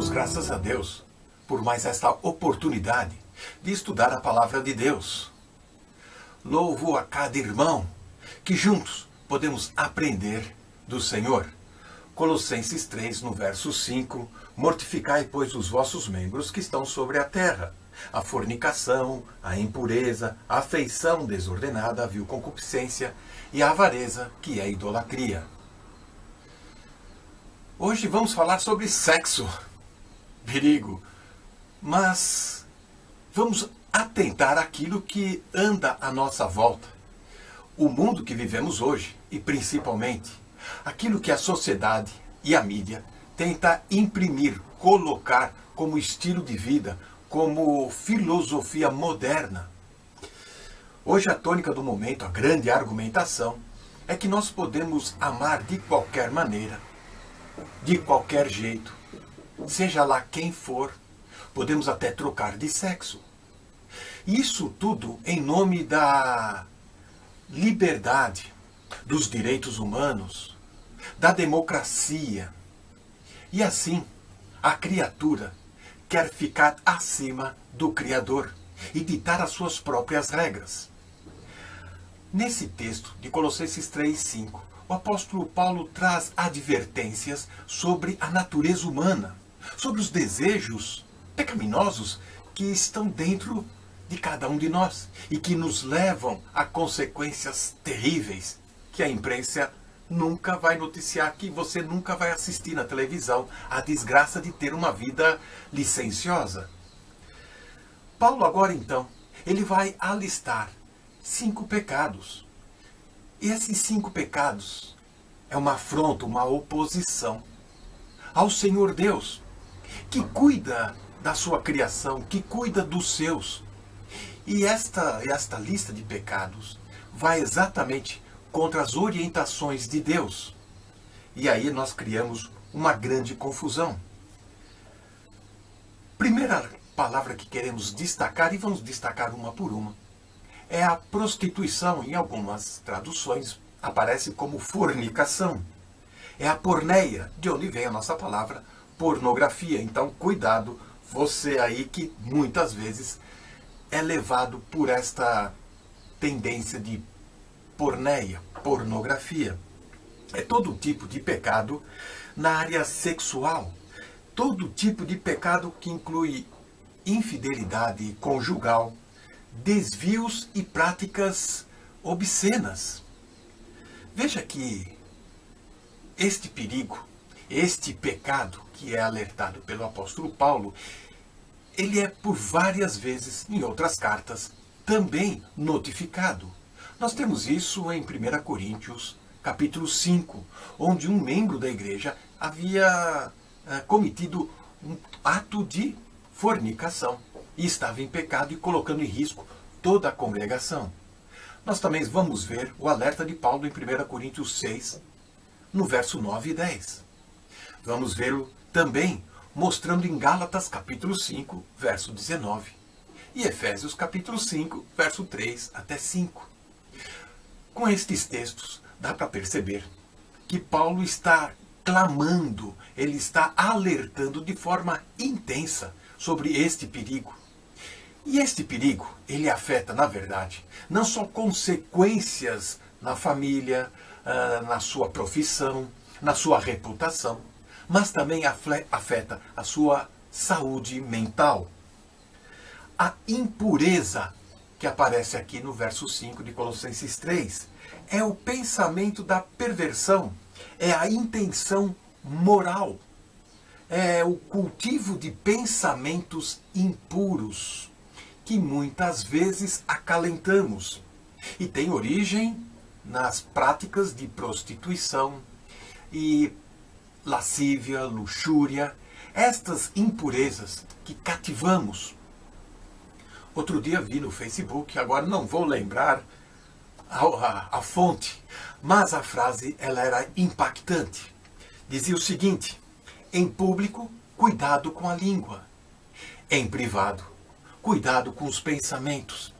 Damos graças a Deus por mais esta oportunidade de estudar a palavra de Deus. Louvo a cada irmão que juntos podemos aprender do Senhor. Colossenses 3, no verso 5, mortificai, pois, os vossos membros que estão sobre a terra, a fornicação, a impureza, a afeição desordenada, a vil concupiscência e a avareza, que é a idolatria. Hoje vamos falar sobre sexo, perigo, mas vamos atentar àquilo que anda à nossa volta. O mundo que vivemos hoje, e principalmente aquilo que a sociedade e a mídia tenta imprimir, colocar como estilo de vida, como filosofia moderna. Hoje a tônica do momento, a grande argumentação, é que nós podemos amar de qualquer maneira, de qualquer jeito, seja lá quem for, podemos até trocar de sexo. Isso tudo em nome da liberdade, dos direitos humanos, da democracia. E assim, a criatura quer ficar acima do Criador e ditar as suas próprias regras. Nesse texto de Colossenses 3:5, o apóstolo Paulo traz advertências sobre a natureza humana, sobre os desejos pecaminosos que estão dentro de cada um de nós e que nos levam a consequências terríveis que a imprensa nunca vai noticiar, que você nunca vai assistir na televisão, a desgraça de ter uma vida licenciosa. Paulo agora então, ele vai alistar 5 pecados. E esses 5 pecados é uma afronta, uma oposição ao Senhor Deus, que cuida da sua criação, que cuida dos seus. E esta lista de pecados vai exatamente contra as orientações de Deus. E aí nós criamos uma grande confusão. Primeira palavra que queremos destacar, e vamos destacar uma por uma, é a prostituição. Em algumas traduções aparece como fornicação. É a porneia, de onde vem a nossa palavra pornografia. Então, cuidado, você aí que muitas vezes é levado por esta tendência de porneia, pornografia. É todo tipo de pecado na área sexual. Todo tipo de pecado que inclui infidelidade conjugal, desvios e práticas obscenas. Veja que este perigo, este pecado que é alertado pelo apóstolo Paulo, ele é por várias vezes, em outras cartas, também notificado. Nós temos isso em 1 Coríntios, capítulo 5, onde um membro da igreja havia cometido um ato de fornicação e estava em pecado e colocando em risco toda a congregação. Nós também vamos ver o alerta de Paulo em 1 Coríntios 6, no verso 9 e 10. Vamos vê-lo também mostrando em Gálatas capítulo 5, verso 19. E Efésios capítulo 5, verso 3 até 5. Com estes textos, dá para perceber que Paulo está clamando, ele está alertando de forma intensa sobre este perigo. E este perigo, ele afeta, na verdade, não só consequências na família, na sua profissão, na sua reputação, mas também afeta a sua saúde mental. A impureza que aparece aqui no verso 5 de Colossenses 3 é o pensamento da perversão, é a intenção moral, é o cultivo de pensamentos impuros que muitas vezes acalentamos e tem origem nas práticas de prostituição e lascívia, luxúria, estas impurezas que cativamos. Outro dia vi no Facebook, agora não vou lembrar a fonte, mas a frase ela era impactante. Dizia o seguinte: em público, cuidado com a língua. Em privado, cuidado com os pensamentos.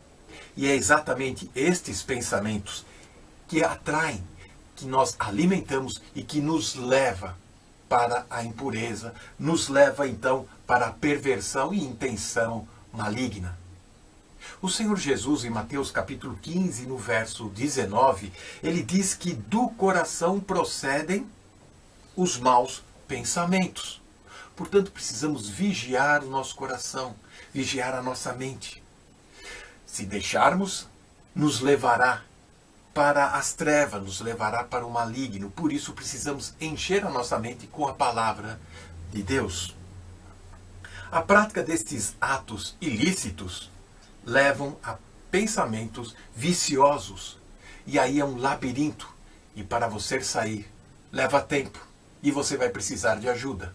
E é exatamente estes pensamentos que atraem, que nós alimentamos e que nos leva para a impureza, nos leva então para a perversão e intenção maligna. O Senhor Jesus, em Mateus capítulo 15, no verso 19, ele diz que do coração procedem os maus pensamentos. Portanto, precisamos vigiar o nosso coração, vigiar a nossa mente. Se deixarmos, nos levará para as trevas, nos levará para o maligno. Por isso, precisamos encher a nossa mente com a palavra de Deus. A prática destes atos ilícitos levam a pensamentos viciosos. E aí é um labirinto. E para você sair, leva tempo. E você vai precisar de ajuda.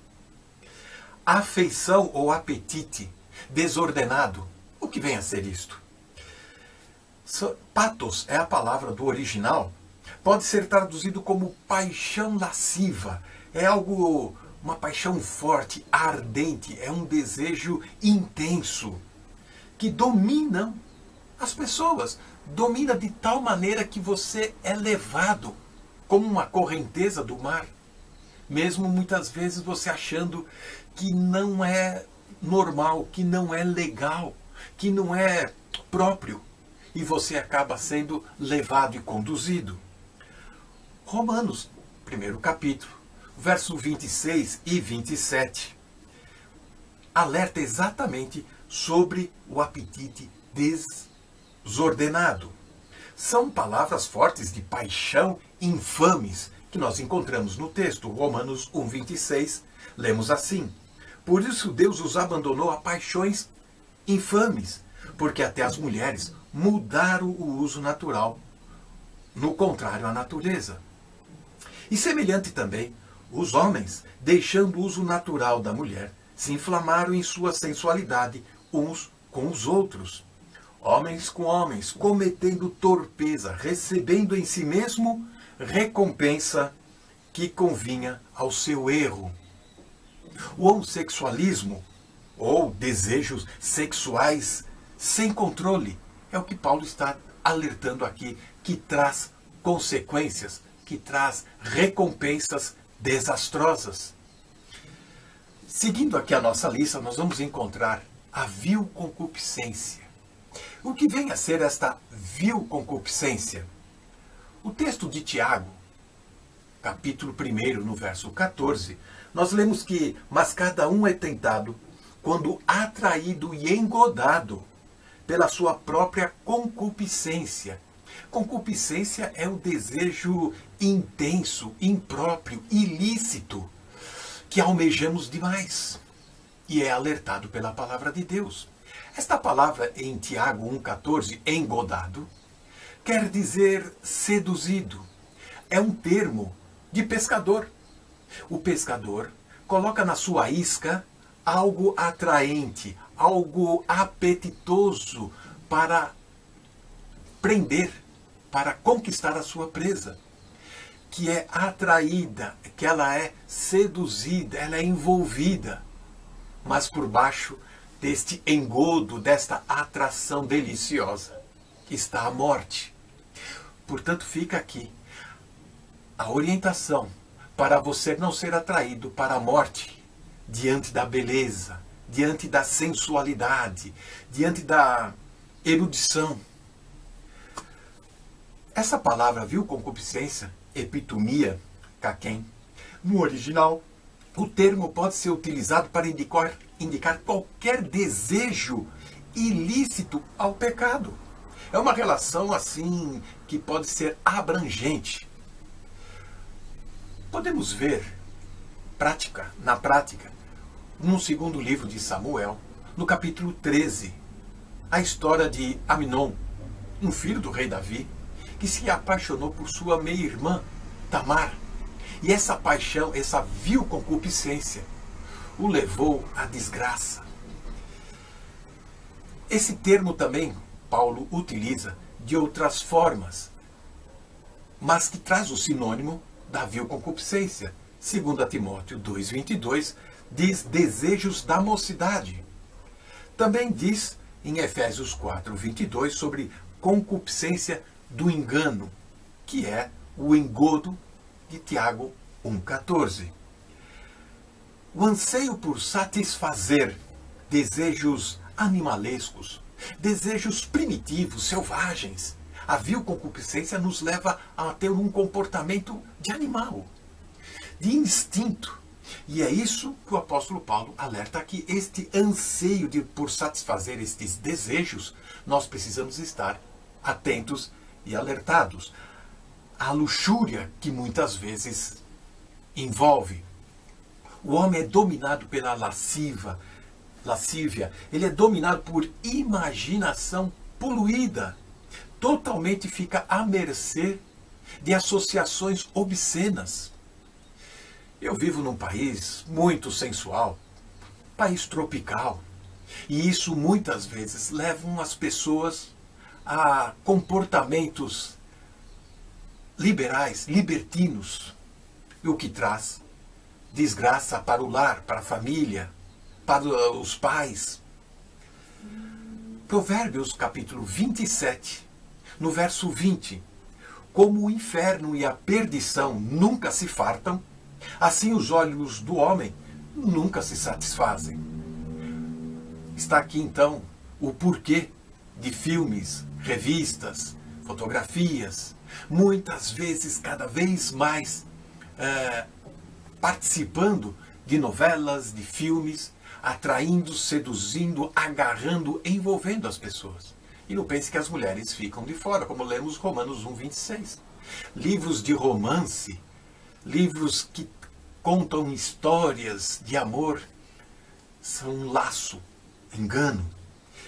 Afeição ou apetite desordenado. O que vem a ser isto? Pathos é a palavra do original. Pode ser traduzido como paixão lasciva. É algo, uma paixão forte, ardente. É um desejo intenso que domina as pessoas. Domina de tal maneira que você é levado como uma correnteza do mar. Mesmo muitas vezes você achando que não é normal, que não é legal, que não é próprio. E você acaba sendo levado e conduzido. Romanos, primeiro capítulo, verso 26 e 27, alerta exatamente sobre o apetite desordenado. São palavras fortes de paixão infames que nós encontramos no texto. Romanos 1, 26, lemos assim: por isso Deus os abandonou a paixões infames, porque até as mulheres mudaram o uso natural, no contrário à natureza. E semelhante também, os homens, deixando o uso natural da mulher, se inflamaram em sua sensualidade uns com os outros. Homens com homens, cometendo torpeza, recebendo em si mesmo recompensa que convinha ao seu erro. O homossexualismo, ou desejos sexuais sem controle, é o que Paulo está alertando aqui, que traz consequências, que traz recompensas desastrosas. Seguindo aqui a nossa lista, nós vamos encontrar a vil concupiscência. O que vem a ser esta vil concupiscência? O texto de Tiago, capítulo 1, no verso 14, nós lemos que, mas cada um é tentado quando atraído e engodado pela sua própria concupiscência. Concupiscência é o desejo intenso, impróprio, ilícito, que almejamos demais. E é alertado pela palavra de Deus. Esta palavra em Tiago 1,14, engodado, quer dizer seduzido. É um termo de pescador. O pescador coloca na sua isca algo atraente, algo apetitoso para prender, para conquistar a sua presa, que é atraída, que ela é seduzida, ela é envolvida, mas por baixo deste engodo, desta atração deliciosa, está a morte. Portanto, fica aqui a orientação para você não ser atraído para a morte diante da beleza, diante da sensualidade, diante da erudição. Essa palavra, viu, concupiscência, epitomia, kaken, no original, o termo pode ser utilizado para indicar qualquer desejo ilícito ao pecado. É uma relação assim que pode ser abrangente. Podemos ver na prática, no segundo livro de Samuel, no capítulo 13, a história de Amnon, um filho do rei Davi, que se apaixonou por sua meia-irmã, Tamar. E essa paixão, essa vil concupiscência, o levou à desgraça. Esse termo também Paulo utiliza de outras formas, mas que traz o sinônimo da vil concupiscência. 2 Timóteo 2,22 diz desejos da mocidade. Também diz em Efésios 4,22 sobre concupiscência do engano, que é o engodo de Tiago 1,14. O anseio por satisfazer desejos animalescos, desejos primitivos, selvagens. A vil concupiscência nos leva a ter um comportamento de animal, de instinto. E é isso que o apóstolo Paulo alerta aqui. Este anseio por satisfazer estes desejos, nós precisamos estar atentos e alertados. A luxúria que muitas vezes envolve. O homem é dominado pela lascívia, ele é dominado por imaginação poluída. Totalmente fica à mercê de associações obscenas. Eu vivo num país muito sensual, país tropical, e isso muitas vezes leva as pessoas a comportamentos liberais, libertinos, o que traz desgraça para o lar, para a família, para os pais. Provérbios capítulo 27, no verso 20. Como o inferno e a perdição nunca se fartam, assim os olhos do homem nunca se satisfazem. Está aqui então o porquê de filmes, revistas, fotografias, muitas vezes cada vez mais participando de novelas, de filmes, atraindo, seduzindo, agarrando, envolvendo as pessoas. E não pense que as mulheres ficam de fora, como lemos Romanos 1:26. Livros de romance, livros que contam histórias de amor, são um laço, engano.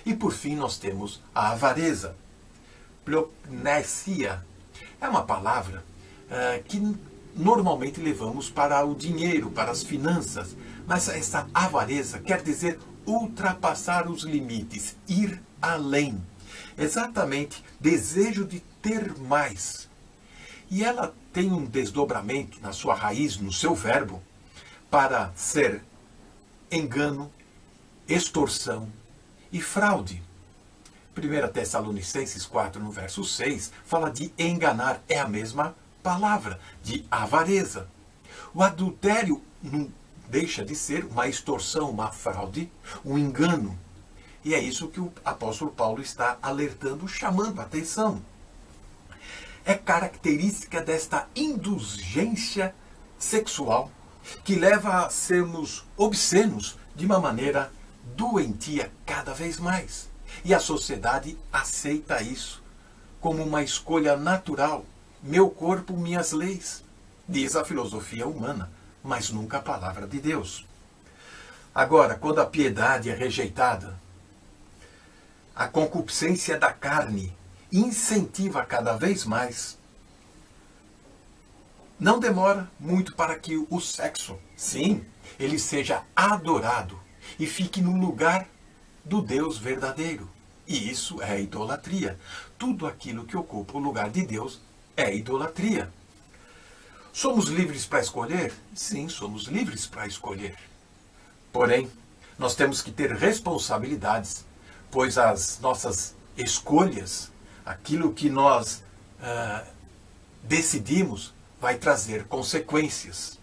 E por fim nós temos a avareza. Plopnesia é uma palavra que normalmente levamos para o dinheiro, para as finanças. Mas essa avareza quer dizer ultrapassar os limites, ir além. Exatamente, desejo de ter mais. E ela tem um desdobramento na sua raiz, no seu verbo, para ser engano, extorsão e fraude. 1 Tessalonicenses 4, no verso 6, fala de enganar, é a mesma palavra, de avareza. O adultério não deixa de ser uma extorsão, uma fraude, um engano. E é isso que o apóstolo Paulo está alertando, chamando a atenção. É característica desta indulgência sexual que leva a sermos obscenos de uma maneira doentia cada vez mais. E a sociedade aceita isso como uma escolha natural. Meu corpo, minhas leis, diz a filosofia humana, mas nunca a palavra de Deus. Agora, quando a piedade é rejeitada, a concupiscência da carne incentiva cada vez mais. Não demora muito para que o sexo, sim, ele seja adorado e fique no lugar do Deus verdadeiro. E isso é idolatria. Tudo aquilo que ocupa o lugar de Deus é idolatria. Somos livres para escolher? Sim, somos livres para escolher. Porém, nós temos que ter responsabilidades, pois as nossas escolhas, aquilo que nós decidimos, vai trazer consequências.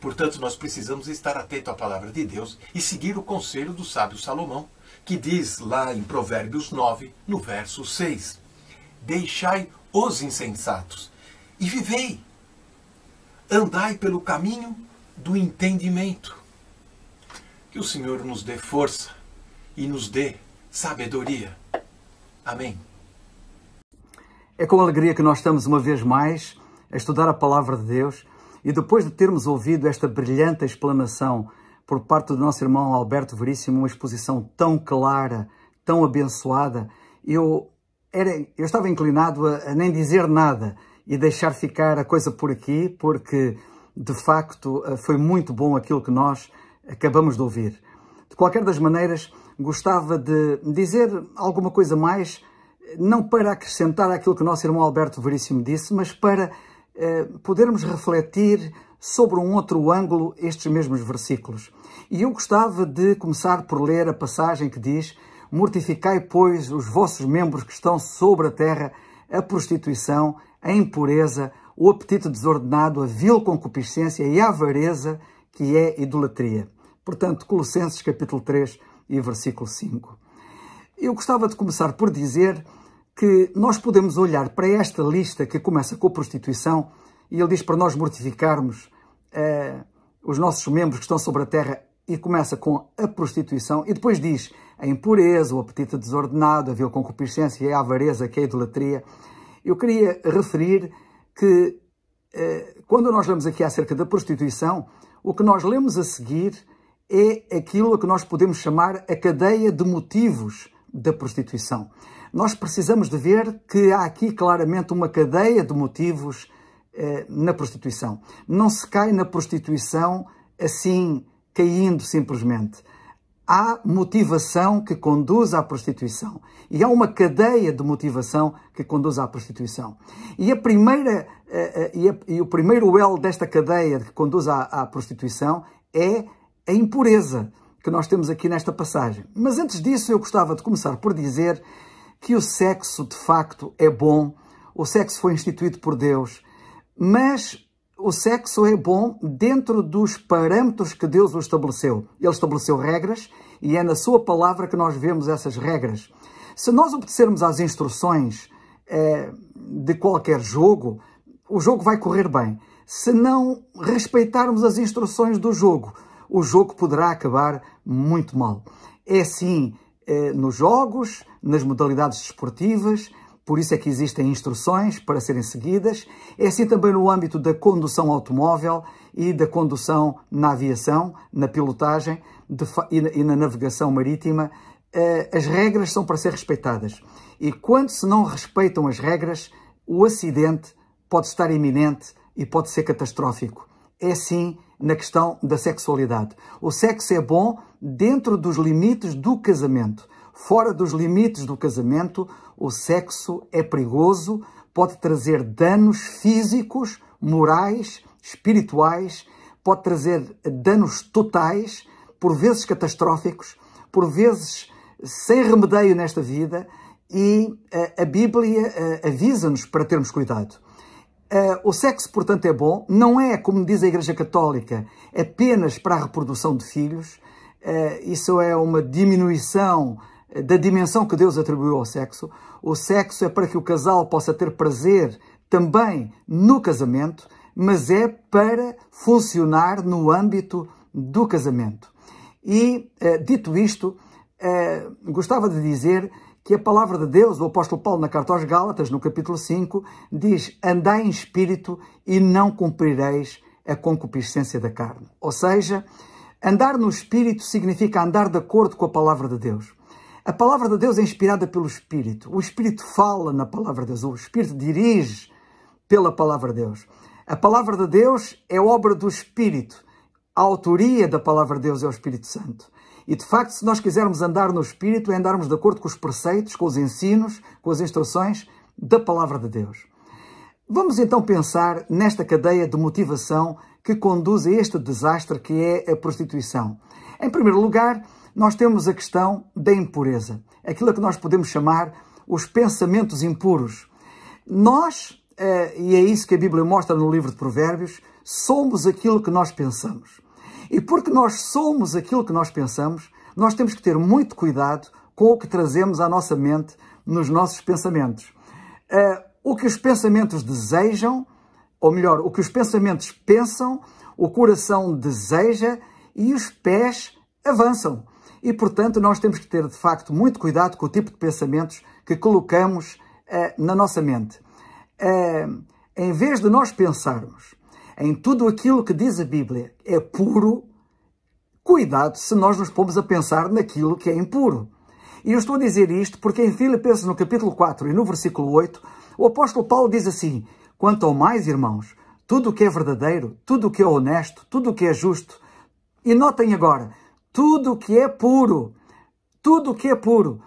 Portanto, nós precisamos estar atentos à palavra de Deus e seguir o conselho do sábio Salomão, que diz lá em Provérbios 9, no verso 6, deixai os insensatos e vivei, andai pelo caminho do entendimento. Que o Senhor nos dê força e nos dê sabedoria. Amém. É com alegria que nós estamos uma vez mais a estudar a palavra de Deus e depois de termos ouvido esta brilhante explanação por parte do nosso irmão Alberto Veríssimo, uma exposição tão clara, tão abençoada, eu estava inclinado a nem dizer nada e deixar ficar a coisa por aqui, porque de facto foi muito bom aquilo que nós acabamos de ouvir. De qualquer das maneiras, gostava de dizer alguma coisa mais, não para acrescentar aquilo que o nosso irmão Alberto Veríssimo disse, mas para podermos refletir sobre um outro ângulo estes mesmos versículos. E eu gostava de começar por ler a passagem que diz: mortificai, pois, os vossos membros que estão sobre a terra, a prostituição, a impureza, o apetite desordenado, a vil concupiscência e a avareza, que é idolatria. Portanto, Colossenses capítulo 3 e versículo 5. Eu gostava de começar por dizer que nós podemos olhar para esta lista que começa com a prostituição e ele diz para nós mortificarmos os nossos membros que estão sobre a terra e começa com a prostituição e depois diz a impureza, o apetite desordenado, a vil concupiscência e a avareza, que é a idolatria. Eu queria referir que quando nós lemos aqui acerca da prostituição, o que nós lemos a seguir é aquilo a que nós podemos chamar a cadeia de motivos da prostituição. Nós precisamos de ver que há aqui claramente uma cadeia de motivos na prostituição. Não se cai na prostituição assim, caindo simplesmente. Há motivação que conduz à prostituição. E há uma cadeia de motivação que conduz à prostituição. E o primeiro elo desta cadeia que conduz à prostituição é a impureza que nós temos aqui nesta passagem. Mas antes disso eu gostava de começar por dizer que o sexo de facto é bom, o sexo foi instituído por Deus, mas o sexo é bom dentro dos parâmetros que Deus o estabeleceu. Ele estabeleceu regras e é na sua palavra que nós vemos essas regras. Se nós obedecermos às instruções de qualquer jogo, o jogo vai correr bem. Se não respeitarmos as instruções do jogo, o jogo poderá acabar muito mal. É assim nos jogos, nas modalidades desportivas, por isso é que existem instruções para serem seguidas. É assim também no âmbito da condução automóvel e da condução na aviação, na pilotagem e na navegação marítima. As regras são para ser respeitadas. E quando se não respeitam as regras, o acidente pode estar iminente e pode ser catastrófico. É assim na questão da sexualidade. O sexo é bom dentro dos limites do casamento. Fora dos limites do casamento, o sexo é perigoso, pode trazer danos físicos, morais, espirituais, pode trazer danos totais, por vezes catastróficos, por vezes sem remedio nesta vida, e a Bíblia avisa-nos para termos cuidado. O sexo, portanto, é bom, não é, como diz a Igreja Católica, apenas para a reprodução de filhos. Isso é uma diminuição da dimensão que Deus atribuiu ao sexo. O sexo é para que o casal possa ter prazer também no casamento, mas é para funcionar no âmbito do casamento. E, dito isto, gostava de dizer que a palavra de Deus, o apóstolo Paulo na carta aos Gálatas, no capítulo 5, diz: andai em espírito e não cumprireis a concupiscência da carne. Ou seja, andar no espírito significa andar de acordo com a palavra de Deus. A palavra de Deus é inspirada pelo Espírito. O Espírito fala na palavra de Deus. O Espírito dirige pela palavra de Deus. A palavra de Deus é obra do Espírito. A autoria da palavra de Deus é o Espírito Santo. E, de facto, se nós quisermos andar no Espírito, é andarmos de acordo com os preceitos, com os ensinos, com as instruções da palavra de Deus. Vamos então pensar nesta cadeia de motivação que conduz a este desastre que é a prostituição. Em primeiro lugar, nós temos a questão da impureza. Aquilo a que nós podemos chamar os pensamentos impuros. Nós, e é isso que a Bíblia mostra no livro de Provérbios, somos aquilo que nós pensamos. E porque nós somos aquilo que nós pensamos, nós temos que ter muito cuidado com o que trazemos à nossa mente nos nossos pensamentos. O que os pensamentos desejam, ou melhor, o que os pensamentos pensam, o coração deseja e os pés avançam. E, portanto, nós temos que ter, de facto, muito cuidado com o tipo de pensamentos que colocamos na nossa mente. Em vez de nós pensarmos em tudo aquilo que diz a Bíblia é puro, cuidado se nós nos pomos a pensar naquilo que é impuro. E eu estou a dizer isto porque em Filipenses, no capítulo 4 e no versículo 8, o apóstolo Paulo diz assim: quanto ao mais, irmãos, tudo o que é verdadeiro, tudo o que é honesto, tudo o que é justo, e notem agora, tudo o que é puro, tudo o que é puro,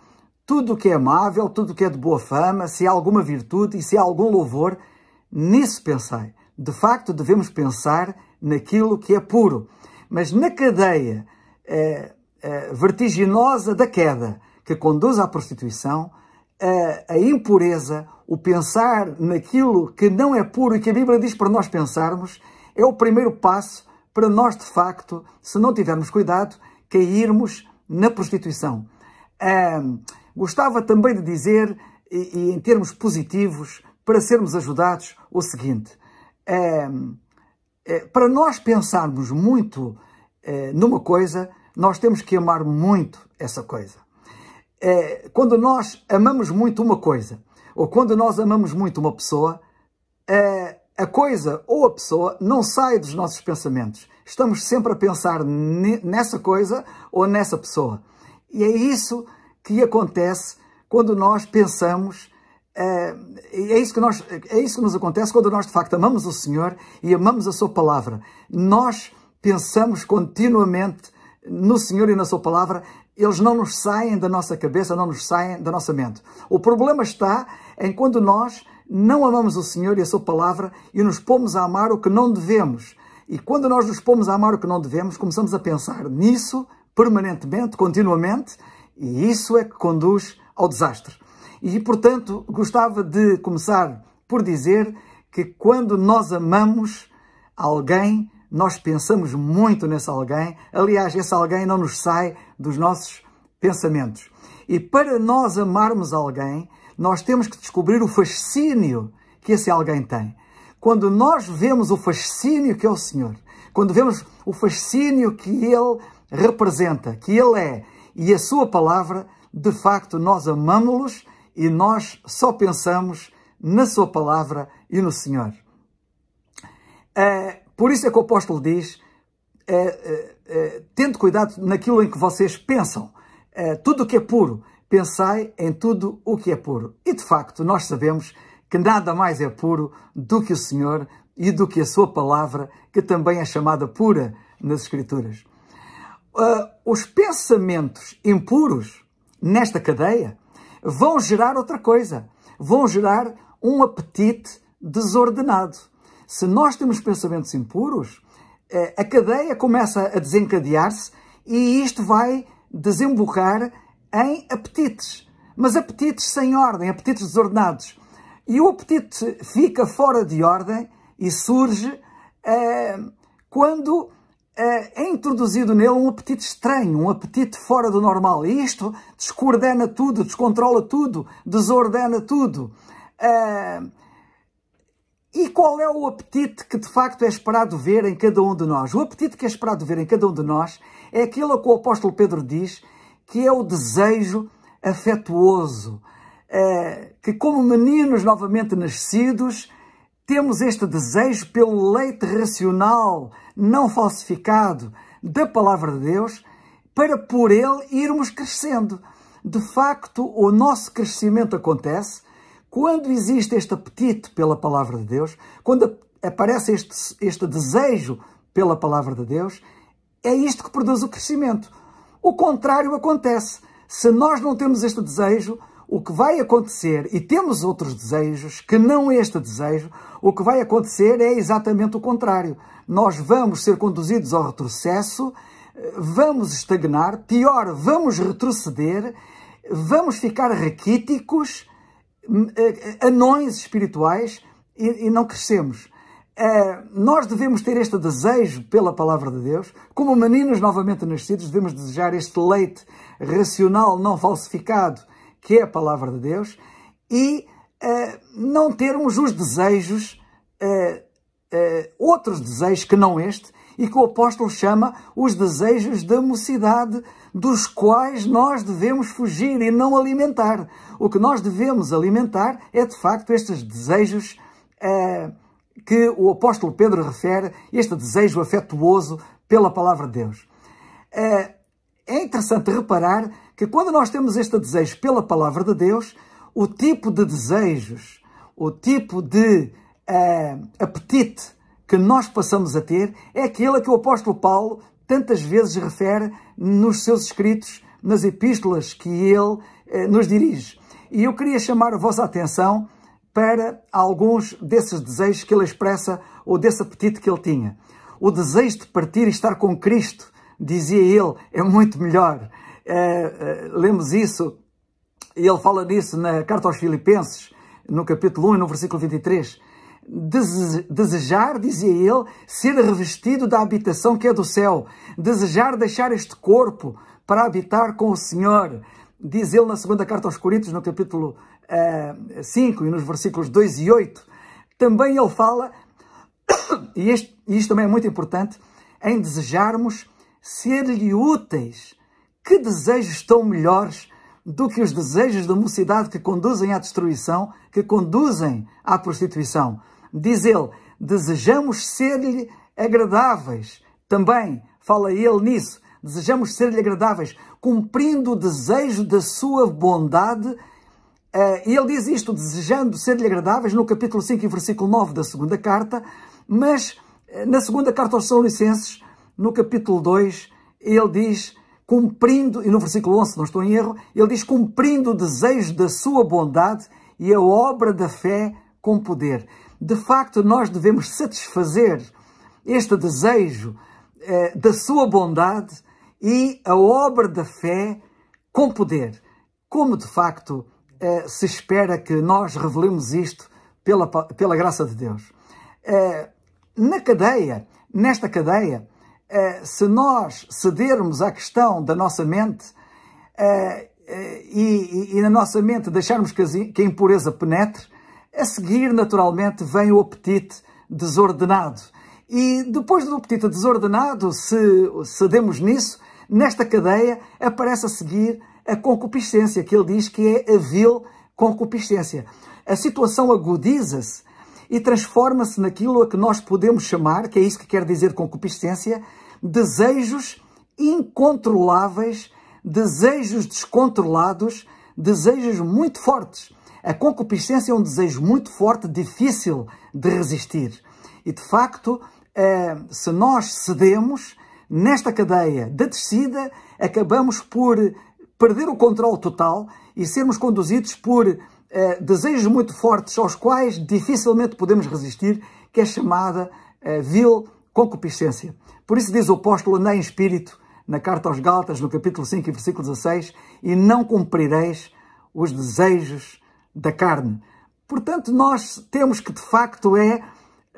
tudo o que é amável, tudo o que é de boa fama, se há alguma virtude e se há algum louvor, nisso pensai. De facto, devemos pensar naquilo que é puro. Mas na cadeia vertiginosa da queda que conduz à prostituição, a impureza, o pensar naquilo que não é puro e que a Bíblia diz para nós pensarmos, é o primeiro passo para nós, de facto, se não tivermos cuidado, cairmos na prostituição. Gostava também de dizer, e em termos positivos, para sermos ajudados, o seguinte. Para nós pensarmos muito numa coisa, nós temos que amar muito essa coisa. Quando nós amamos muito uma coisa, ou quando nós amamos muito uma pessoa, a coisa ou a pessoa não sai dos nossos pensamentos. Estamos sempre a pensar nessa coisa ou nessa pessoa. E é isso que acontece quando nós pensamos, é isso que nos acontece quando nós de facto amamos o Senhor e amamos a sua palavra. Nós pensamos continuamente no Senhor e na sua palavra, eles não nos saem da nossa cabeça, não nos saem da nossa mente. O problema está em quando nós não amamos o Senhor e a sua palavra e nos pomos a amar o que não devemos. E quando nós nos pomos a amar o que não devemos, começamos a pensar nisso permanentemente, continuamente, e isso é que conduz ao desastre. E, portanto, gostava de começar por dizer que quando nós amamos alguém, nós pensamos muito nesse alguém. Aliás, esse alguém não nos sai dos nossos pensamentos. E para nós amarmos alguém, nós temos que descobrir o fascínio que esse alguém tem. Quando nós vemos o fascínio que é o Senhor, quando vemos o fascínio que Ele representa, que Ele é, e a sua palavra, de facto, nós amamos-los e nós só pensamos na sua palavra e no Senhor. Por isso é que o apóstolo diz, tende cuidado naquilo em que vocês pensam. Tudo o que é puro, pensai em tudo o que é puro. E, de facto, nós sabemos que nada mais é puro do que o Senhor e do que a sua palavra, que também é chamada pura nas Escrituras. Os pensamentos impuros nesta cadeia vão gerar outra coisa. Vão gerar um apetite desordenado. Se nós temos pensamentos impuros, a cadeia começa a desencadear-se e isto vai desembocar em apetites. Mas apetites sem ordem, apetites desordenados. E o apetite fica fora de ordem e surge quando é introduzido nele um apetite estranho, um apetite fora do normal. E isto descoordena tudo, descontrola tudo, desordena tudo. E qual é o apetite que de facto é esperado ver em cada um de nós? O apetite que é esperado ver em cada um de nós é aquilo que o apóstolo Pedro diz, que é o desejo afetuoso. Que como meninos novamente nascidos, temos este desejo pelo leite racional, não falsificado, da palavra de Deus, para por ele irmos crescendo. De facto, o nosso crescimento acontece quando existe este apetite pela palavra de Deus, quando aparece este desejo pela palavra de Deus, é isto que produz o crescimento. O contrário acontece. Se nós não temos este desejo, o que vai acontecer, e temos outros desejos que não este desejo, o que vai acontecer é exatamente o contrário. Nós vamos ser conduzidos ao retrocesso, vamos estagnar, pior, vamos retroceder, vamos ficar raquíticos, anões espirituais e não crescemos. Nós devemos ter este desejo pela palavra de Deus. Como meninos novamente nascidos, devemos desejar este leite racional não falsificado, que é a palavra de Deus, e não termos os desejos, outros desejos que não este, e que o apóstolo chama os desejos da mocidade, dos quais nós devemos fugir e não alimentar. O que nós devemos alimentar é, de facto, estes desejos que o apóstolo Pedro refere, este desejo afetuoso pela palavra de Deus. É interessante reparar que quando nós temos este desejo pela palavra de Deus, o tipo de desejos, o tipo de apetite que nós passamos a ter é aquele a que o apóstolo Paulo tantas vezes refere nos seus escritos, nas epístolas que ele nos dirige. E eu queria chamar a vossa atenção para alguns desses desejos que ele expressa, ou desse apetite que ele tinha. O desejo de partir e estar com Cristo, dizia ele, é muito melhor. Lemos isso, e ele fala disso na carta aos Filipenses, no capítulo 1 e no versículo 23. desejar, dizia ele, ser revestido da habitação que é do céu, desejar deixar este corpo para habitar com o Senhor. Diz ele na segunda carta aos Coríntios, no capítulo 5 e nos versículos 2 e 8. Também ele fala, e isto também é muito importante, em desejarmos ser-lhe úteis. Que desejos tão melhores do que os desejos da mocidade que conduzem à destruição, que conduzem à prostituição? Diz ele, desejamos ser-lhe agradáveis. Também fala ele nisso. Desejamos ser-lhe agradáveis, cumprindo o desejo da sua bondade. E ele diz isto, desejando ser-lhe agradáveis, no capítulo 5 e versículo 9 da segunda carta. Mas na segunda carta aos Tessalonicenses, no capítulo 2, ele diz, cumprindo, e no versículo 11, se não estou em erro, ele diz, cumprindo o desejo da sua bondade e a obra da fé com poder. De facto, nós devemos satisfazer este desejo da sua bondade e a obra da fé com poder. Como, de facto, se espera que nós revelemos isto pela graça de Deus. Nesta cadeia, se nós cedermos à questão da nossa mente e na nossa mente deixarmos que a impureza penetre, a seguir, naturalmente, vem o apetite desordenado. E depois do apetite desordenado, se cedemos nisso, nesta cadeia aparece a seguir a concupiscência, que ele diz que é a vil concupiscência. A situação agudiza-se e transforma-se naquilo a que nós podemos chamar, que é isso que quer dizer concupiscência, desejos incontroláveis, desejos descontrolados, desejos muito fortes. A concupiscência é um desejo muito forte, difícil de resistir. E, de facto, se nós cedemos nesta cadeia da descida, acabamos por perder o controle total e sermos conduzidos por desejos muito fortes aos quais dificilmente podemos resistir, que é chamada vil concupiscência. Por isso diz o apóstolo, andai em espírito, na carta aos Gálatas, no capítulo 5 e versículo 16, e não cumprireis os desejos da carne. Portanto, nós temos que, de facto,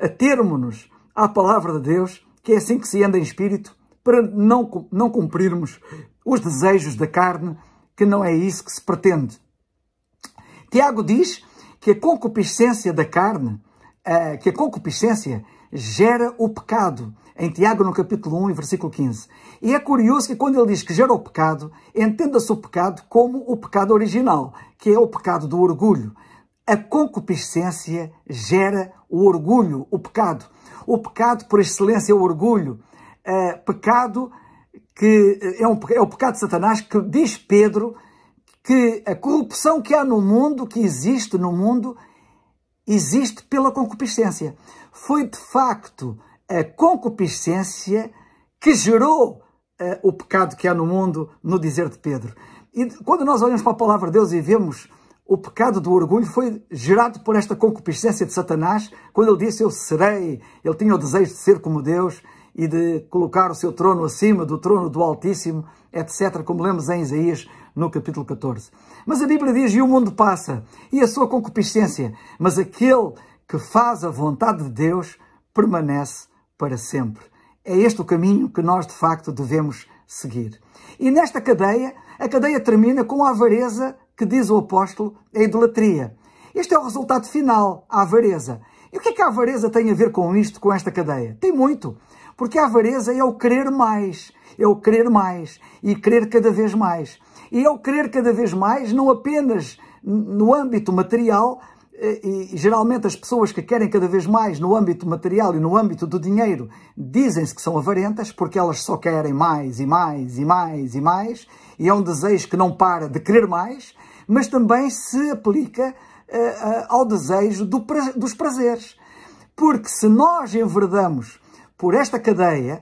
atermos-nos à palavra de Deus, que é assim que se anda em espírito, para não cumprirmos os desejos da carne, que não é isso que se pretende. Tiago diz que a concupiscência da carne, que a concupiscência gera o pecado, em Tiago no capítulo 1 e versículo 15. E é curioso que quando ele diz que gera o pecado, entenda-se o pecado como o pecado original, que é o pecado do orgulho. A concupiscência gera o orgulho, o pecado. O pecado, por excelência, é o orgulho. Pecado que é o pecado de Satanás, que diz Pedro que a corrupção que há no mundo, que existe no mundo, existe pela concupiscência. Foi, de facto, a concupiscência que gerou o pecado que há no mundo, no dizer de Pedro. E quando nós olhamos para a palavra de Deus e vemos o pecado do orgulho, foi gerado por esta concupiscência de Satanás, quando ele disse, eu serei, ele tinha o desejo de ser como Deus e de colocar o seu trono acima do trono do Altíssimo, etc., como lemos em Isaías, no capítulo 14. Mas a Bíblia diz, e o mundo passa, e a sua concupiscência, mas aquele que faz a vontade de Deus permanece para sempre. É este o caminho que nós, de facto, devemos seguir. E nesta cadeia, a cadeia termina com a avareza, que diz o apóstolo, a idolatria. Este é o resultado final, a avareza. E o que é que a avareza tem a ver com isto, com esta cadeia? Tem muito. Porque a avareza é o querer mais. É o querer mais. E querer cada vez mais. E é o querer cada vez mais, não apenas no âmbito material, e geralmente as pessoas que querem cada vez mais no âmbito material e no âmbito do dinheiro dizem-se que são avarentas, porque elas só querem mais e mais e mais e mais, e é um desejo que não para de querer mais, mas também se aplica ao desejo dos prazeres. Porque se nós enverdamos por esta cadeia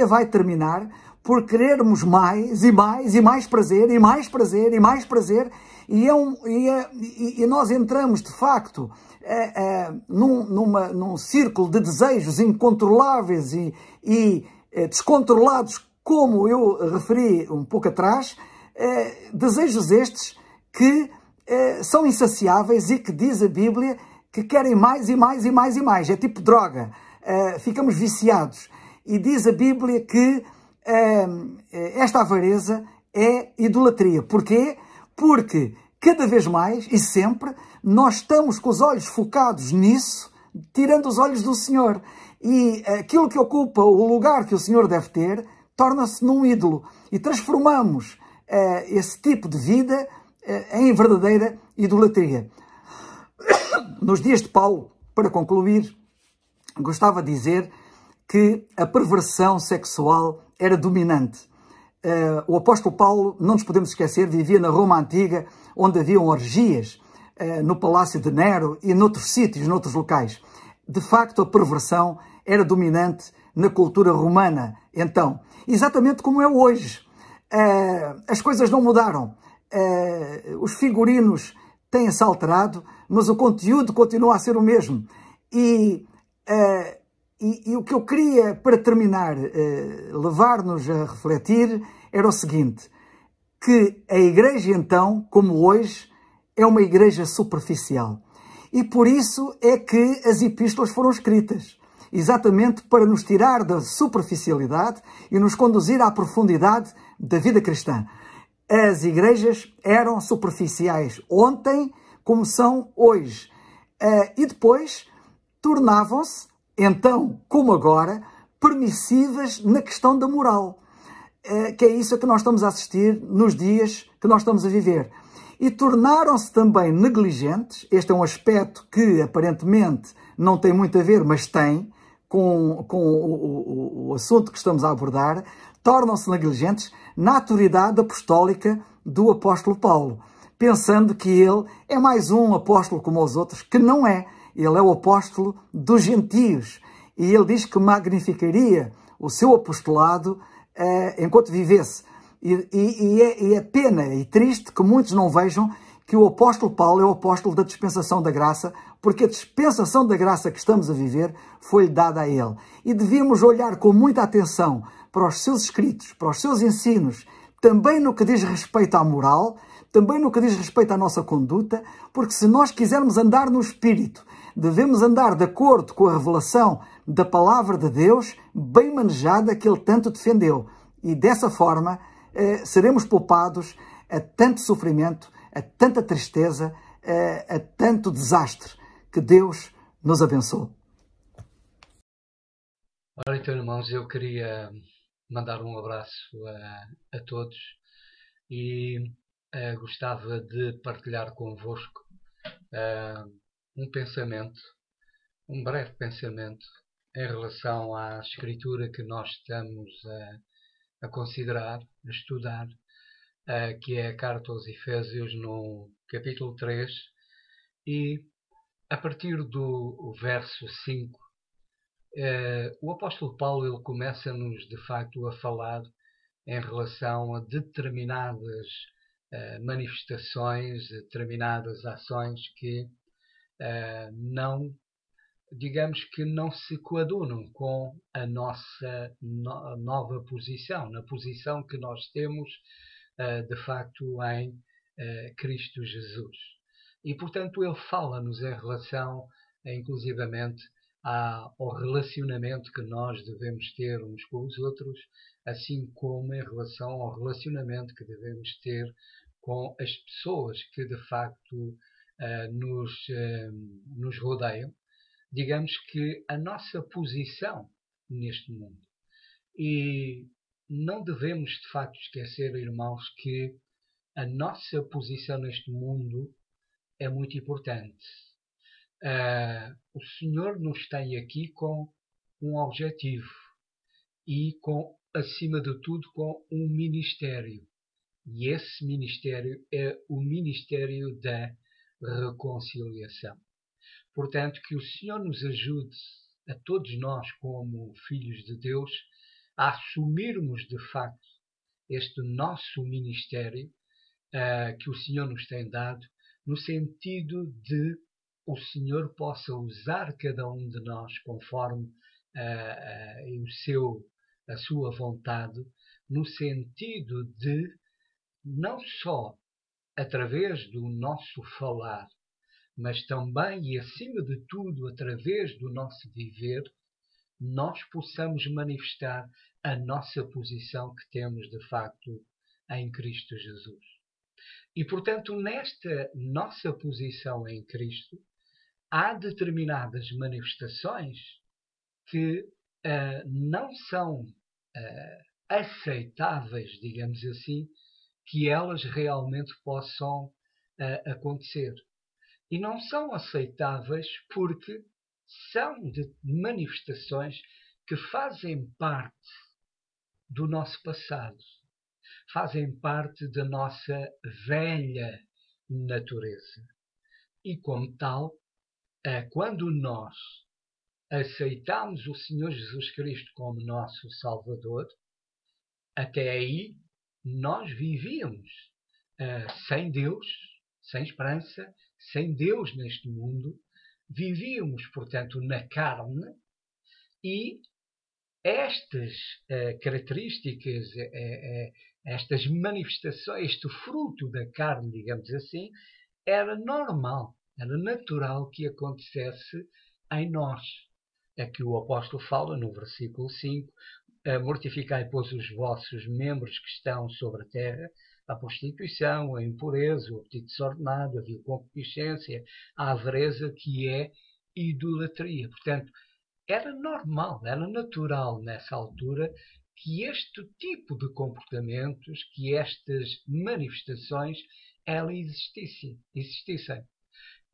vai terminar por querermos mais e mais e mais prazer, e mais prazer, e mais prazer, e nós entramos, de facto, num círculo de desejos incontroláveis e descontrolados, como eu referi um pouco atrás, desejos estes que são insaciáveis e que diz a Bíblia que querem mais e mais e mais e mais. É tipo droga. Ficamos viciados. E diz a Bíblia que esta avareza é idolatria. Porquê? Porque cada vez mais e sempre nós estamos com os olhos focados nisso, tirando os olhos do Senhor. E aquilo que ocupa o lugar que o Senhor deve ter torna-se num ídolo. E transformamos esse tipo de vida em verdadeira idolatria. Nos dias de Paulo, para concluir, gostava de dizer que a perversão sexual era dominante. O apóstolo Paulo, não nos podemos esquecer, vivia na Roma Antiga, onde haviam orgias, no Palácio de Nero e noutros sítios, noutros locais. De facto, a perversão era dominante na cultura romana. Então, exatamente como é hoje. As coisas não mudaram. Os figurinos têm-se alterado, mas o conteúdo continua a ser o mesmo. E o que eu queria, para terminar, levar-nos a refletir, era o seguinte, que a igreja, então, como hoje, é uma igreja superficial. E por isso é que as epístolas foram escritas, exatamente para nos tirar da superficialidade e nos conduzir à profundidade da vida cristã. As igrejas eram superficiais ontem, como são hoje. E depois tornavam-se, então, como agora, permissivas na questão da moral. Que é isso a que nós estamos a assistir nos dias que nós estamos a viver. E tornaram-se também negligentes. Este é um aspecto que aparentemente não tem muito a ver, mas tem com o assunto que estamos a abordar. Tornam-se negligentes na autoridade apostólica do apóstolo Paulo, pensando que ele é mais um apóstolo como os outros, que não é. Ele é o apóstolo dos gentios. E ele diz que magnificaria o seu apostolado enquanto vivesse. E é pena e triste que muitos não vejam que o apóstolo Paulo é o apóstolo da dispensação da graça, porque a dispensação da graça que estamos a viver foi-lhe dada a ele. E devíamos olhar com muita atenção para os seus escritos, para os seus ensinos, também no que diz respeito à moral, também no que diz respeito à nossa conduta, porque se nós quisermos andar no Espírito, devemos andar de acordo com a revelação da palavra de Deus, bem manejada, que ele tanto defendeu. E dessa forma seremos poupados a tanto sofrimento, a tanta tristeza, a tanto desastre. Que Deus nos abençoe. Ora então, irmãos, eu queria mandar um abraço a todos e gostava de partilhar convosco um pensamento, um breve pensamento em relação à escritura que nós estamos a considerar, a estudar, que é a carta aos Efésios no capítulo 3 e a partir do verso 5, o apóstolo Paulo ele começa-nos de facto a falar em relação a determinadas manifestações, determinadas ações que não, digamos que não se coadunam com a nossa nova posição, na posição que nós temos de facto em Cristo Jesus. E portanto ele fala-nos em relação inclusivamente ao relacionamento que nós devemos ter uns com os outros, assim como em relação ao relacionamento que devemos ter com as pessoas que de facto nos rodeiam, digamos que a nossa posição neste mundo. E não devemos de facto esquecer, irmãos, que a nossa posição neste mundo é muito importante. O Senhor nos tem aqui com um objetivo e acima de tudo, com um ministério. E esse ministério é o ministério da reconciliação. Portanto, que o Senhor nos ajude, a todos nós como filhos de Deus, a assumirmos de facto este nosso ministério que o Senhor nos tem dado, no sentido de o Senhor possa usar cada um de nós conforme a sua vontade, no sentido de não só através do nosso falar, mas também e acima de tudo, através do nosso viver, nós possamos manifestar a nossa posição que temos de facto em Cristo Jesus. E, portanto, nesta nossa posição em Cristo, há determinadas manifestações que não são aceitáveis, digamos assim, que elas realmente possam acontecer. E não são aceitáveis porque são de manifestações que fazem parte do nosso passado, fazem parte da nossa velha natureza. E como tal, quando nós aceitamos o Senhor Jesus Cristo como nosso Salvador, até aí nós vivíamos sem Deus, sem esperança, sem Deus neste mundo, vivíamos, portanto, na carne, e estas características, estas manifestações, este fruto da carne, digamos assim, era normal, era natural que acontecesse em nós. É que o apóstolo fala no versículo 5, mortificai, pois, os vossos membros que estão sobre a terra, a prostituição, a impureza, o apetite desordenado, a vil concupiscência, a avareza, que é idolatria. Portanto, era normal, era natural nessa altura que este tipo de comportamentos, que estas manifestações, elas existissem.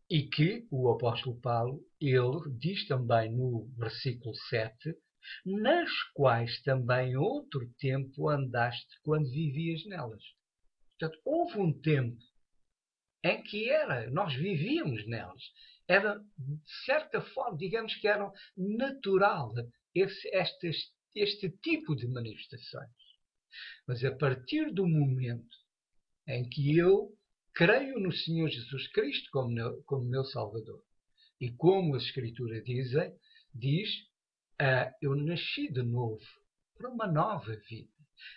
E que o apóstolo Paulo, ele diz também no versículo 7, nas quais também outro tempo andaste quando vivias nelas. Portanto, houve um tempo em que nós vivíamos nelas. Era, de certa forma, digamos que era natural este tipo de manifestações. Mas a partir do momento em que eu creio no Senhor Jesus Cristo como meu Salvador, e como a Escritura diz, eu nasci de novo para uma nova vida.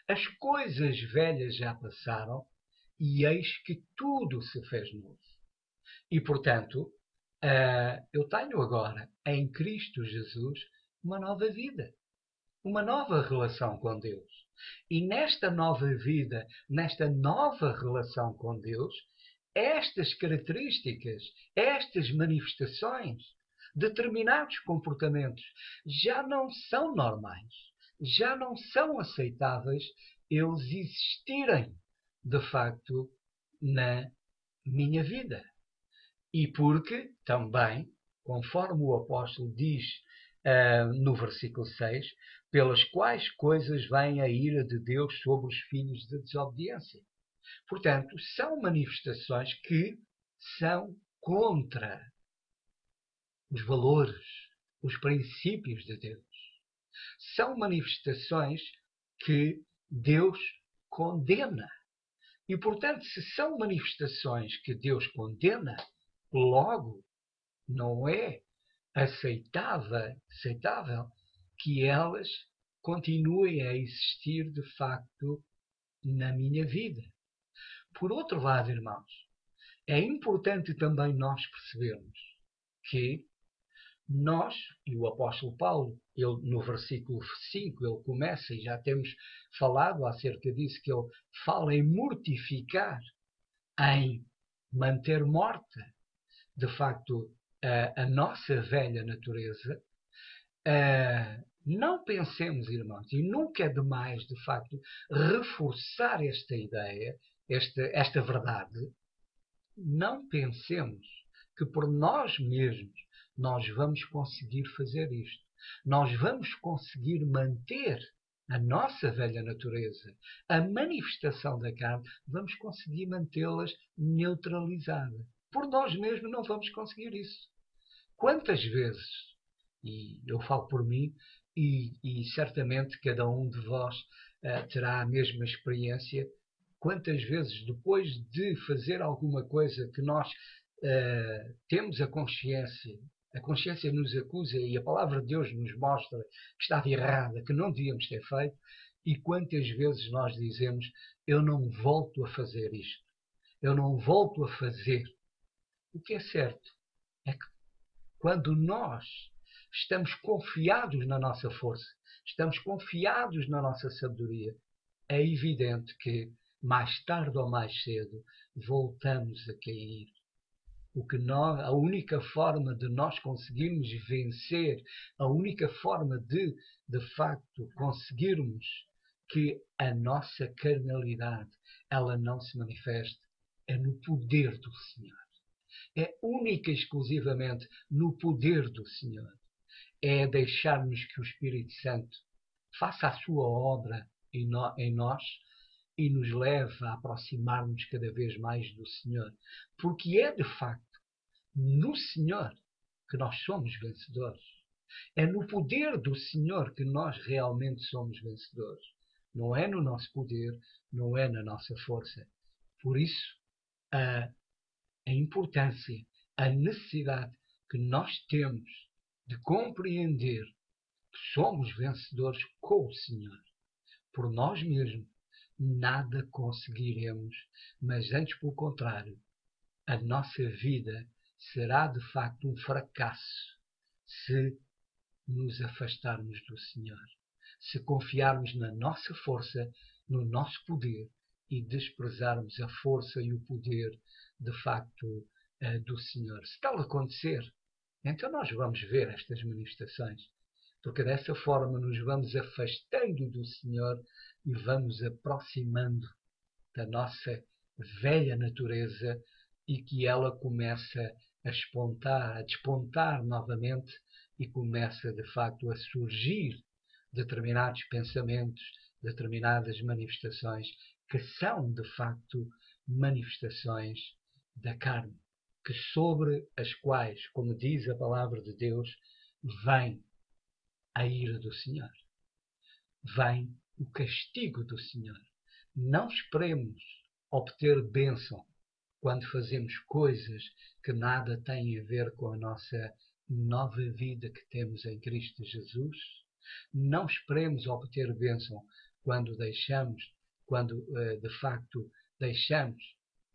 As coisas velhas já passaram e eis que tudo se fez novo. E, portanto, eu tenho agora, em Cristo Jesus, uma nova vida, uma nova relação com Deus. E nesta nova vida, nesta nova relação com Deus, estas características, estas manifestações, determinados comportamentos já não são normais, já não são aceitáveis eles existirem, de facto, na minha vida. E porque também, conforme o apóstolo diz no versículo 6, pelas quais coisas vem a ira de Deus sobre os filhos de desobediência. Portanto, são manifestações que são contra os valores, os princípios de Deus. São manifestações que Deus condena. E, portanto, se são manifestações que Deus condena, logo não é aceitável que elas continuem a existir de facto na minha vida. Por outro lado, irmãos, é importante também nós percebermos que nós, e o apóstolo Paulo, ele, no versículo 5, ele começa, e já temos falado acerca disso, que ele fala em mortificar, em manter morta, de facto, a nossa velha natureza. Não pensemos, irmãos, e nunca é demais, de facto, reforçar esta ideia, esta verdade. Não pensemos que por nós mesmos nós vamos conseguir fazer isto. Nós vamos conseguir manter a nossa velha natureza, a manifestação da carne, vamos conseguir mantê-las neutralizadas. Por nós mesmos não vamos conseguir isso. Quantas vezes, e eu falo por mim, e certamente cada um de vós terá a mesma experiência, quantas vezes depois de fazer alguma coisa que nós temos a consciência nos acusa e a palavra de Deus nos mostra que estava errada, que não devíamos ter feito, e quantas vezes nós dizemos, eu não volto a fazer isto, eu não volto a fazer. O que é certo é que quando nós estamos confiados na nossa força, estamos confiados na nossa sabedoria, é evidente que mais tarde ou mais cedo voltamos a cair. A única forma de nós conseguirmos vencer, a única forma de facto, conseguirmos que a nossa carnalidade ela não se manifeste é no poder do Senhor. É única e exclusivamente no poder do Senhor. É deixarmos que o Espírito Santo faça a sua obra em nós e nos leve a aproximar-nos cada vez mais do Senhor. Porque é, de facto, no Senhor que nós somos vencedores. É no poder do Senhor que nós realmente somos vencedores. Não é no nosso poder, não é na nossa força. Por isso, a importância, a necessidade que nós temos de compreender que somos vencedores com o Senhor. Por nós mesmos, nada conseguiremos, mas antes, pelo contrário, a nossa vida será de facto um fracasso se nos afastarmos do Senhor, se confiarmos na nossa força, no nosso poder e desprezarmos a força e o poder de facto do Senhor. Se tal acontecer, então nós vamos ver estas manifestações, porque dessa forma nos vamos afastando do Senhor e vamos aproximando da nossa velha natureza e que ela começa a despontar novamente e começa de facto a surgir determinados pensamentos, determinadas manifestações que são de facto manifestações da carne, que sobre as quais, como diz a palavra de Deus, vem a ira do Senhor, vem o castigo do Senhor. Não esperemos obter bênção quando fazemos coisas que nada têm a ver com a nossa nova vida que temos em Cristo Jesus. Não esperemos obter bênção quando de facto deixamos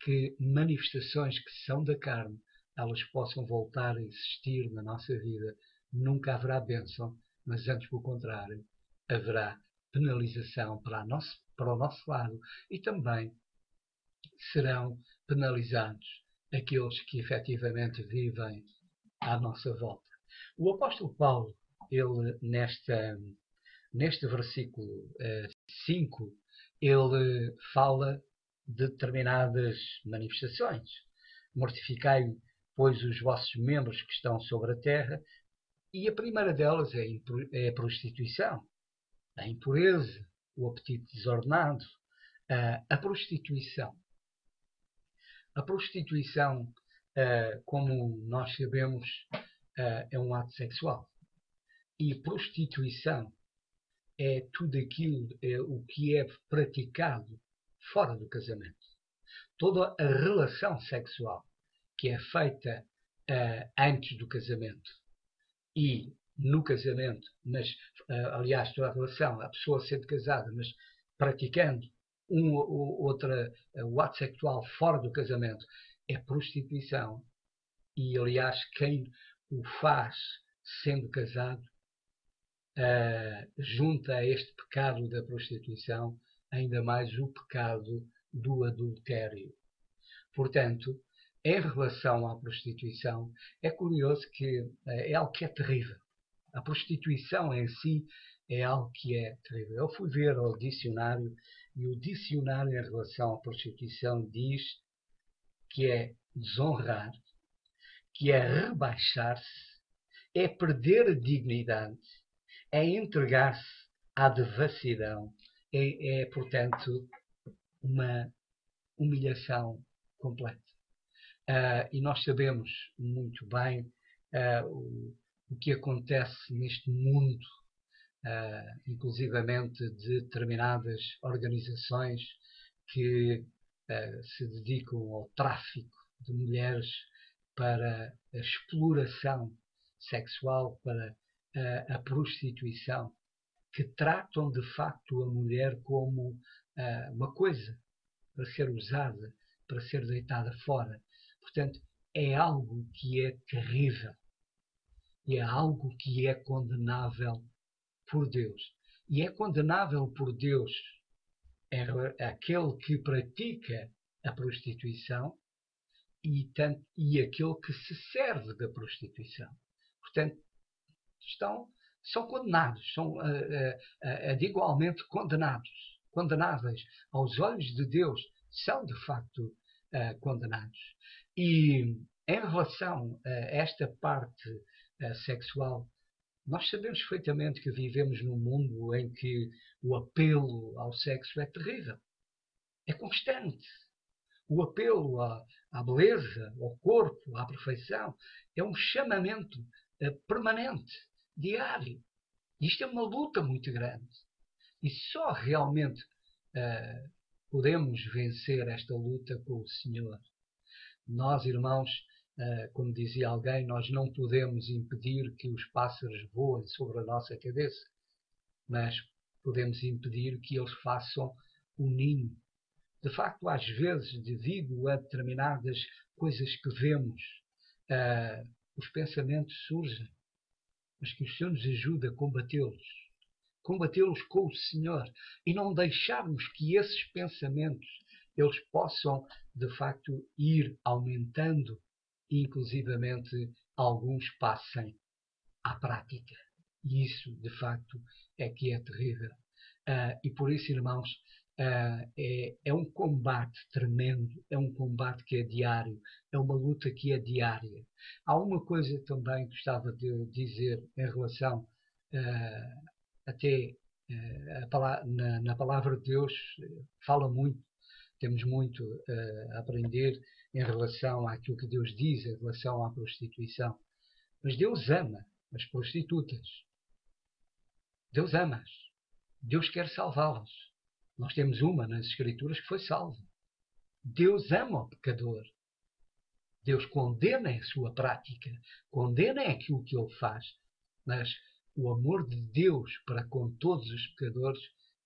que manifestações que são da carne elas possam voltar a existir na nossa vida. Nunca haverá bênção, mas antes pelo contrário, haverá penalização para o nosso lado e também serão penalizados aqueles que efetivamente vivem à nossa volta. O apóstolo Paulo, ele neste versículo 5, ele fala de determinadas manifestações. Mortificai, pois, os vossos membros que estão sobre a terra, e a primeira delas é a prostituição, a impureza, o apetite desordenado, a prostituição. A prostituição, como nós sabemos, é um ato sexual. E prostituição é tudo aquilo o que é praticado fora do casamento. Toda a relação sexual que é feita antes do casamento e no casamento, mas, aliás, toda a relação, a pessoa sendo casada, mas praticando o ato sexual fora do casamento, é prostituição. E, aliás, quem o faz sendo casado, junta a este pecado da prostituição ainda mais o pecado do adultério. Portanto, em relação à prostituição, é curioso que é algo que é terrível. A prostituição em si é algo que é terrível. Eu fui ver o dicionário e o dicionário em relação à prostituição diz que é desonrar, que é rebaixar-se, é perder a dignidade, é entregar-se à devassidão, portanto, uma humilhação completa. E nós sabemos muito bem o que acontece neste mundo, inclusivamente de determinadas organizações que se dedicam ao tráfico de mulheres para a exploração sexual, para a prostituição, que tratam de facto a mulher como uma coisa para ser usada, para ser deitada fora. Portanto, é algo que é terrível. E é algo que é condenável por Deus. E é condenável por Deus aquele que pratica a prostituição e aquele que se serve da prostituição. Portanto, são condenados, são igualmente condenados, condenáveis aos olhos de Deus, são de facto condenados. E em relação a esta parte sexual, nós sabemos perfeitamente que vivemos num mundo em que o apelo ao sexo é terrível, é constante. O apelo à beleza, ao corpo, à perfeição, é um chamamento permanente, diário. Isto é uma luta muito grande. E só realmente podemos vencer esta luta com o Senhor. Nós, irmãos, como dizia alguém, nós não podemos impedir que os pássaros voem sobre a nossa cabeça, mas podemos impedir que eles façam o ninho. De facto, às vezes, devido a determinadas coisas que vemos, os pensamentos surgem, mas que o Senhor nos ajude a combatê-los com o Senhor e não deixarmos que esses pensamentos eles possam, de facto, ir aumentando e, inclusivamente, alguns passem à prática. E isso, de facto, é que é terrível. E por isso, irmãos, é um combate tremendo, é um combate que é diário, é uma luta que é diária. Há uma coisa também que gostava de dizer em relação na palavra de Deus, fala muito, temos muito a aprender em relação àquilo que Deus diz em relação à prostituição. Mas Deus ama as prostitutas. Deus ama-as. Deus quer salvá-las. Nós temos uma nas Escrituras que foi salva. Deus ama o pecador. Deus condena a sua prática, condena aquilo que ele faz. Mas o amor de Deus para com todos os pecadores,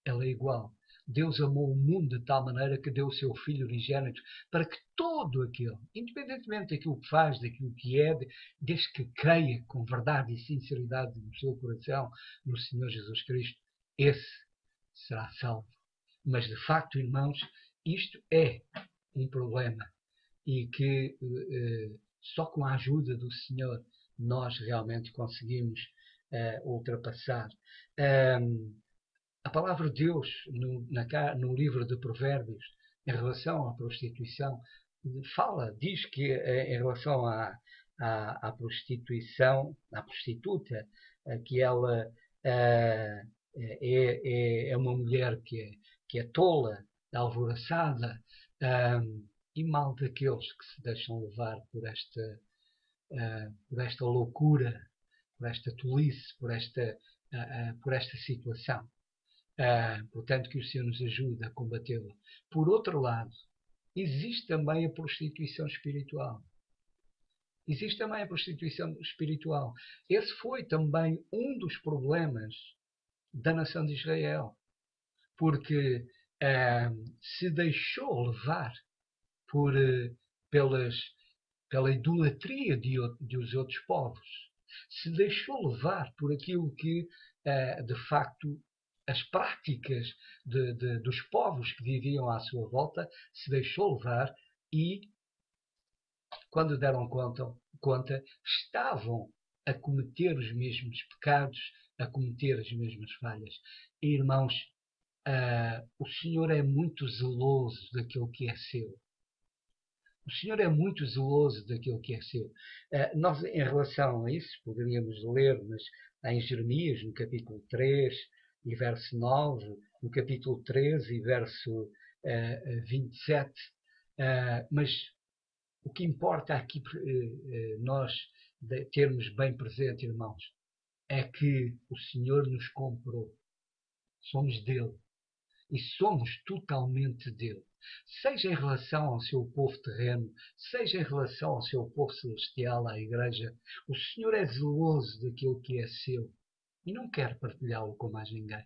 ele é igual. Deus amou o mundo de tal maneira que deu o seu Filho unigênito para que todo aquele, independentemente daquilo que faz, daquilo que é, desde que creia com verdade e sinceridade no seu coração no Senhor Jesus Cristo, esse será salvo. Mas, de facto, irmãos, isto é um problema e que só com a ajuda do Senhor nós realmente conseguimos ultrapassar. A palavra de Deus, no livro de Provérbios, em relação à prostituição, diz que em relação à prostituição, à prostituta, que ela é uma mulher que é tola, alvoroçada, e mal daqueles que se deixam levar por esta loucura, por esta tolice, por esta situação. Portanto, que o Senhor nos ajude a combatê-la. Por outro lado, existe também a prostituição espiritual. Existe também a prostituição espiritual. Esse foi também um dos problemas da nação de Israel. Porque se deixou levar pela idolatria dos outros povos. Se deixou levar por aquilo que, de facto, as práticas dos povos que viviam à sua volta, se deixou levar e, quando deram conta, estavam a cometer os mesmos pecados, a cometer as mesmas falhas. E, irmãos, o Senhor é muito zeloso daquilo que é seu. O Senhor é muito zeloso daquilo que é seu. Nós, em relação a isso, poderíamos ler, mas em Jeremias, no capítulo 3, e verso 9, no capítulo 13 e verso 27. Mas o que importa aqui nós termos bem presente, irmãos, é que o Senhor nos comprou. Somos dele. E somos totalmente dele. Seja em relação ao seu povo terreno, seja em relação ao seu povo celestial, à igreja, o Senhor é zeloso daquilo que é seu e não quer partilhá-lo com mais ninguém.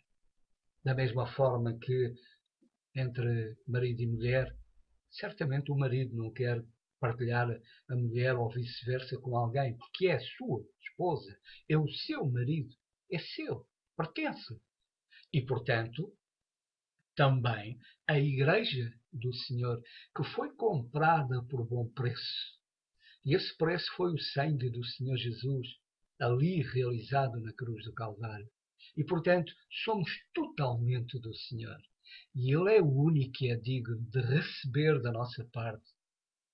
Da mesma forma que entre marido e mulher, certamente o marido não quer partilhar a mulher ou vice-versa com alguém, porque é a sua esposa, é o seu marido, é seu, pertence. E, portanto, também a Igreja do Senhor, que foi comprada por bom preço. E esse preço foi o sangue do Senhor Jesus, ali realizado na cruz do Calvário. E, portanto, somos totalmente do Senhor. E Ele é o único que é digno de receber da nossa parte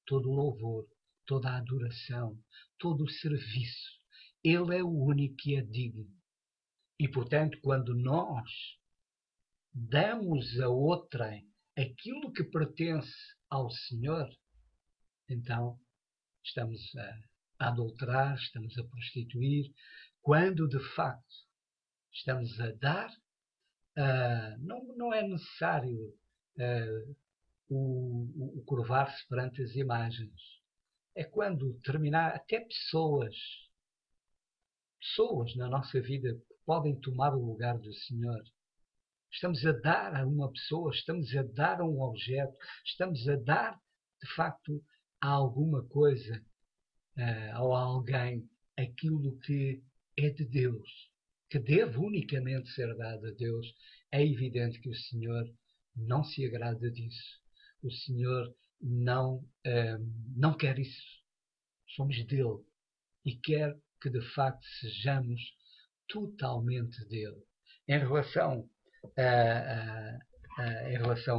todo o louvor, toda a adoração, todo o serviço. Ele é o único que é digno. E, portanto, quando nós damos a outrem aquilo que pertence ao Senhor, então estamos a adulterar, estamos a prostituir, quando de facto estamos a dar, não é necessário o curvar-se perante as imagens. É quando terminar, até pessoas na nossa vida que podem tomar o lugar do Senhor. Estamos a dar a uma pessoa, estamos a dar a um objeto, estamos a dar, de facto, a alguma coisa ou a alguém aquilo que é de Deus, que deve unicamente ser dado a Deus. É evidente que o Senhor não se agrada disso. O Senhor não quer isso. Somos dele e quer que de facto sejamos totalmente dele. Em relação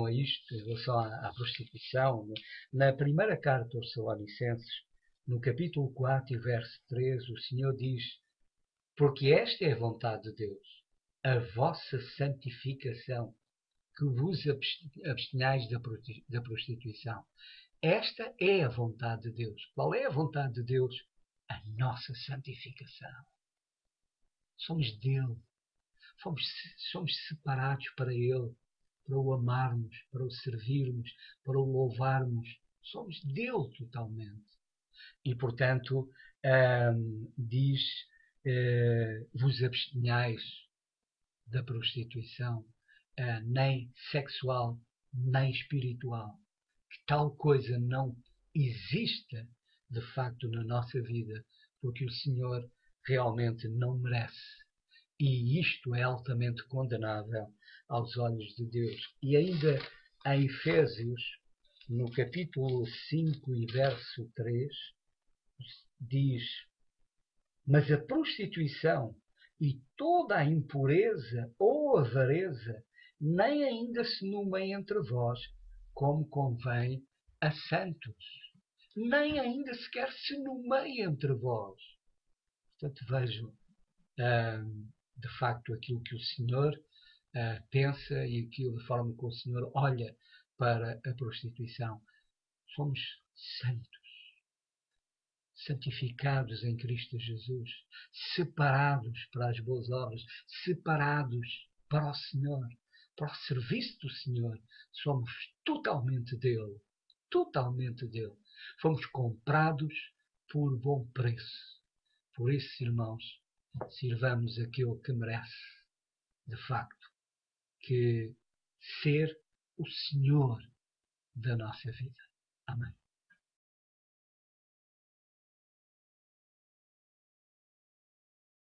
a isto, em relação à prostituição, na primeira carta aos Tessalonicenses, no capítulo 4 e verso 3, o Senhor diz: porque esta é a vontade de Deus, a vossa santificação, que vos abstenhais da prostituição. Esta é a vontade de Deus. Qual é a vontade de Deus? A nossa santificação. Somos dele. Somos separados para ele, para o amarmos, para o servirmos, para o louvarmos. Somos dele totalmente. E, portanto, diz, vos abstenhais da prostituição, nem sexual, nem espiritual. Que tal coisa não exista, de facto, na nossa vida, porque o Senhor realmente não merece. E isto é altamente condenável aos olhos de Deus. E ainda em Efésios, no capítulo 5 e verso 3, diz: mas a prostituição e toda a impureza ou avareza nem ainda se nomeia entre vós, como convém a santos. Nem ainda sequer se nomeia entre vós. Portanto, vejam de facto aquilo que o Senhor pensa e aquilo de forma que o Senhor olha para a prostituição. Somos santos, santificados em Cristo Jesus, separados para as boas obras, separados para o Senhor, para o serviço do Senhor. Somos totalmente dele, totalmente dele. Fomos comprados por bom preço. Por isso, irmãos, sirvamos aquele que merece, de facto, que ser o Senhor da nossa vida. Amém.